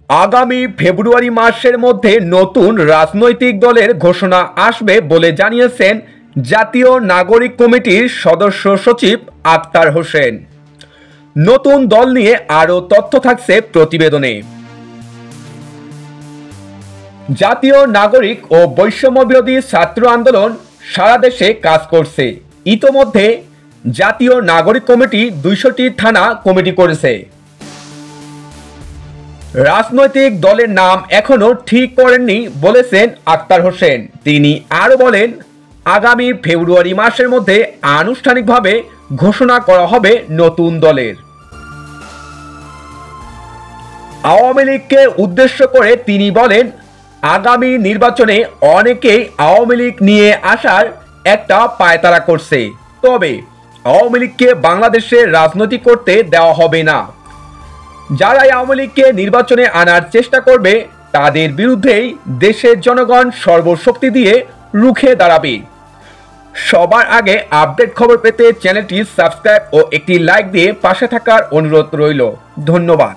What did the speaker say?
আগামী ফেব্রুয়ারি মাসের মধ্যে নতুন রাজনৈতিক দলের ঘোষণা আসবে বলে জানিয়েছেন জাতীয় নাগরিক কমিটির সদস্য সচিব আক্তার হোসেন। নতুন দল নিয়ে আরও তথ্য থাকছে প্রতিবেদনে। জাতীয় নাগরিক ও বৈষম্য বিরোধী ছাত্র আন্দোলন সারা দেশে কাজ করছে। ইতোমধ্যে জাতীয় নাগরিক কমিটি 200টি থানা কমিটি করেছে। রাজনৈতিক দলের নাম এখনো ঠিক করেননি বলেছেন আক্তার হোসেন। তিনি আরও বলেন, আগামী ফেব্রুয়ারি মাসের মধ্যে আনুষ্ঠানিকভাবে ঘোষণা করা হবে নতুন দলের। আওয়ামী লীগকে উদ্দেশ্য করে তিনি বলেন, আগামী নির্বাচনে অনেকেই আওয়ামী লীগ নিয়ে আসার একটা পায়তারা করছে, তবে আওয়ামী লীগকে বাংলাদেশে রাজনীতি করতে দেওয়া হবে না। যারাই আওয়ামী লীগকে নির্বাচনে আনার চেষ্টা করবে তাদের বিরুদ্ধেই দেশের জনগণ সর্বশক্তি দিয়ে রুখে দাঁড়াবে। সবার আগে আপডেট খবর পেতে চ্যানেলটি সাবস্ক্রাইব ও একটি লাইক দিয়ে পাশে থাকার অনুরোধ রইল। ধন্যবাদ।